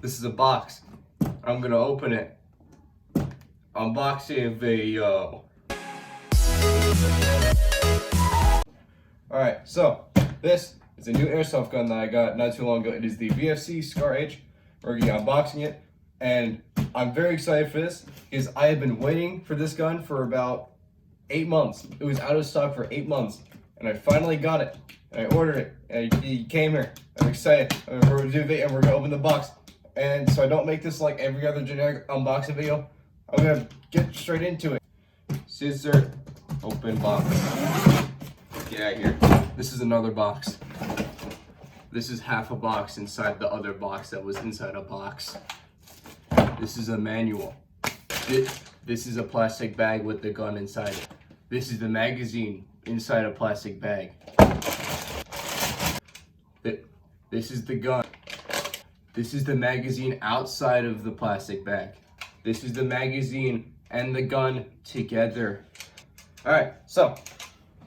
This is a box. I'm gonna open it. Unboxing video. Alright, so this is a new airsoft gun that I got not too long ago. It is the VFC Scar-H. We're gonna be unboxing it, and I'm very excited for this because I have been waiting for this gun for about 8 months. It was out of stock for 8 months, and I finally got it. And I ordered it, and it came here. I'm excited. We're gonna do it, and we're gonna open the box. And so I don't make this like every other generic unboxing video, I'm gonna get straight into it. Scissor, open box. Get out of here. This is another box. This is half a box inside the other box that was inside a box. This is a manual. This is a plastic bag with the gun inside it. This is the magazine inside a plastic bag. This is the gun. This is the magazine outside of the plastic bag. This is the magazine and the gun together. Alright, so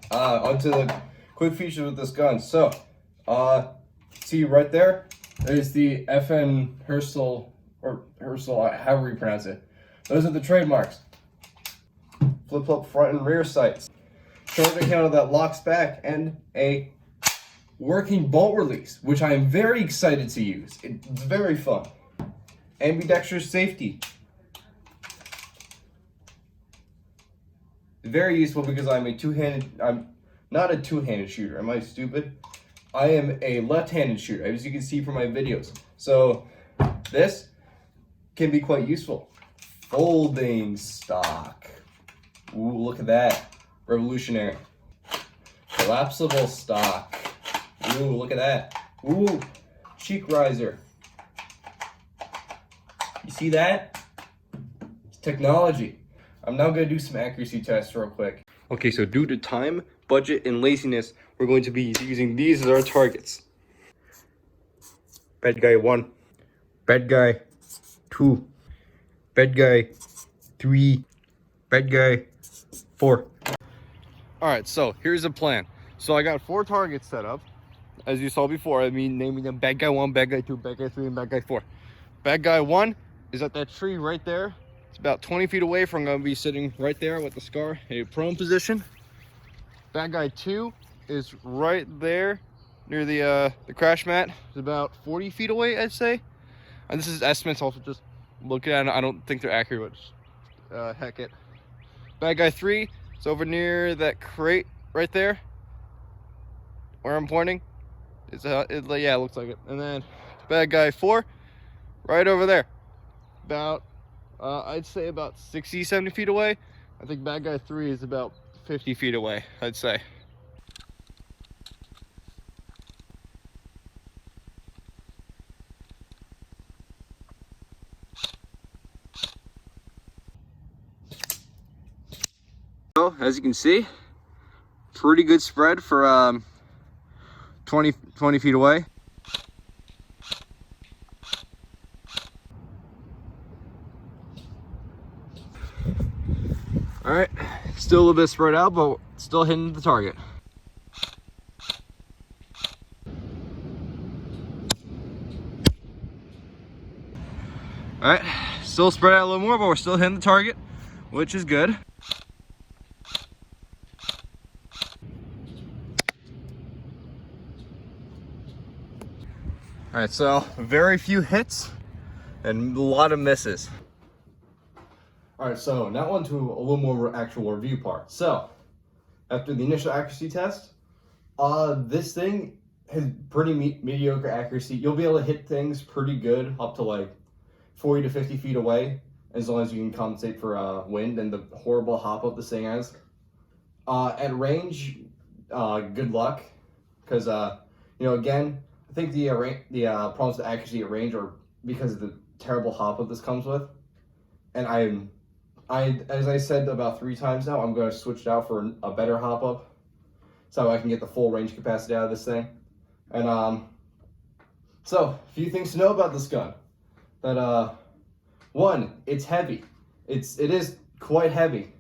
onto the quick features with this gun. So see right there is the FN Hersel, or Hersel, however you pronounce it. Those are the trademarks. Flip-flop front and rear sights. Shoulder counter that locks back, and a working bolt release, which I am very excited to use. It's very fun. Ambidextrous safety. Very useful because I'm not a two-handed shooter. Am I stupid? I am a left-handed shooter, as you can see from my videos. So this can be quite useful. Folding stock. Ooh, look at that. Revolutionary. Collapsible stock. Ooh, look at that. Ooh, cheek riser. You see that? It's technology. I'm now going to do some accuracy tests real quick. Okay, so due to time, budget, and laziness, we're going to be using these as our targets. Bad guy 1. Bad guy 2. Bad guy 3. Bad guy 4. Alright, so here's the plan. So I got 4 targets set up. As you saw before, I mean naming them bad guy 1, bad guy 2, bad guy 3, and bad guy 4. Bad guy 1 is at that tree right there. It's about 20 feet away from going to be sitting right there with the scar in a prone position. Bad guy 2 is right there near the crash mat. It's about 40 feet away, I'd say. And this is estimates, also just looking at it. I don't think they're accurate, but heck it. Bad guy 3 is over near that crate right there where I'm pointing. Yeah, it looks like it. And then bad guy 4 right over there, about I'd say about 60-70 feet away. I think bad guy 3 is about 50 feet away, I'd say. So as you can see, pretty good spread for 20 feet away. All right, still a little bit spread out, but still hitting the target. All right, still spread out a little more, but we're still hitting the target, which is good. All right, so very few hits and a lot of misses. All right, so now on to a little more actual review part. So after the initial accuracy test, this thing has pretty mediocre accuracy. You'll be able to hit things pretty good up to like 40 to 50 feet away, as long as you can compensate for wind and the horrible hop up this thing has. At range, good luck, because again, I think the problems with accuracy at range are because of the terrible hop up this comes with, and as I said about 3 times now, I'm going to switch it out for a better hop up, so I can get the full range capacity out of this thing. And so a few things to know about this gun. That 1, it's heavy. It is quite heavy.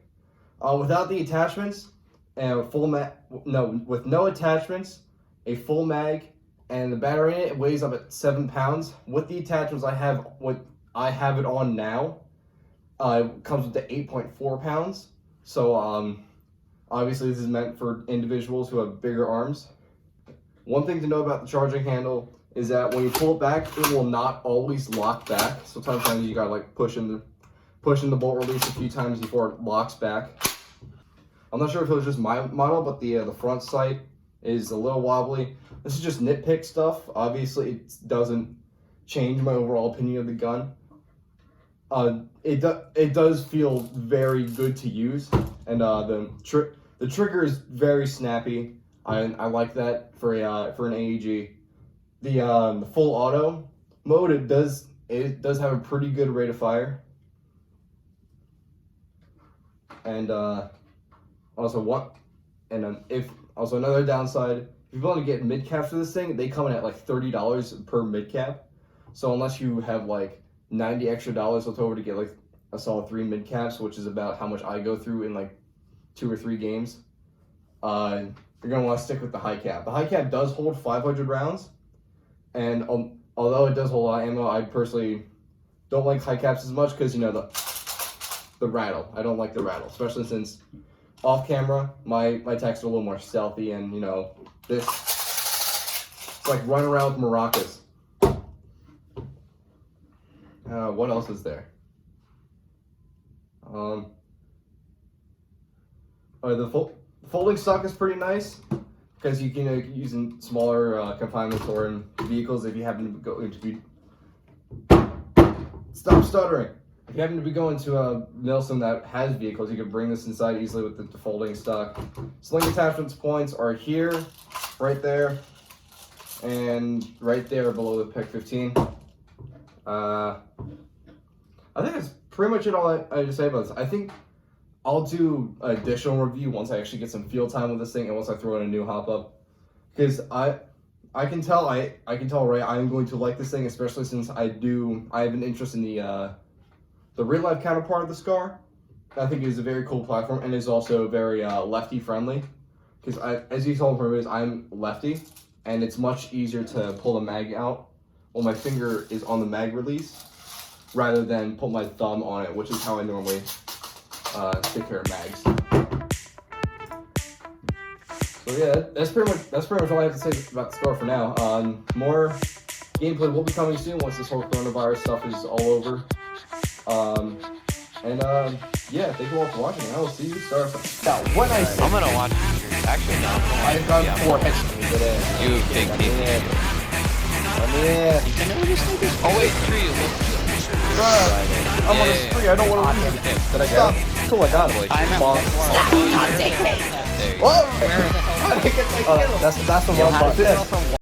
Without the attachments and with no attachments, a full mag, and the battery in it weighs up at 7 pounds. With the attachments I have, what I have it on now, it comes with the 8.4 pounds. So obviously this is meant for individuals who have bigger arms. One thing to know about the charging handle is that when you pull it back, it will not always lock back. So sometimes you gotta like push in the bolt release a few times before it locks back. I'm not sure if it was just my model, but the front sight is a little wobbly. This is just nitpick stuff. Obviously, it doesn't change my overall opinion of the gun. It does feel very good to use, and the trigger is very snappy. I like that for an AEG. The full auto mode, it does have a pretty good rate of fire, and also another downside, if you want to get mid caps for this thing, they come in at like $30 per mid cap. So unless you have like $90 extra left over to get like a solid 3 mid caps, which is about how much I go through in like 2 or 3 games, you're gonna want to stick with the high cap. The high cap does hold 500 rounds, and although it does hold a lot of ammo, I personally don't like high caps as much because, you know, the rattle. I don't like the rattle, especially since off camera my attacks are a little more stealthy, and you know, this, it's like running around with maracas. What else is there? The folding stock is pretty nice because you can use in smaller confinements or in vehicles if you happen to go into Stop stuttering. If you happen to be going to a Milsim that has vehicles, you can bring this inside easily with the folding stock. Sling attachments points are here, right there, and right there below the PEC 15. I think that's pretty much it all I have to say about this. I think I'll do an additional review once I actually get some field time with this thing and once I throw in a new hop-up. Because I can tell right I'm going to like this thing, especially since I have an interest in the real life counterpart of the Scar. I think it is a very cool platform and is also very lefty friendly. Because as you saw from it, I'm lefty, and it's much easier to pull the mag out while my finger is on the mag release, rather than put my thumb on it, which is how I normally take care of mags. So yeah, that's pretty much all I have to say about the Scar for now. More gameplay will be coming soon once this whole coronavirus stuff is all over. Yeah, thank you all for watching. I will see you start. Now, when I'm gonna watch. Actually, no. I've got 4 hits to me today. You big team. Oh wait, 3. I'm on a spree. I don't want to leave. Did I stop? Cool, I got it. I'm Whoa! That's the wrong button.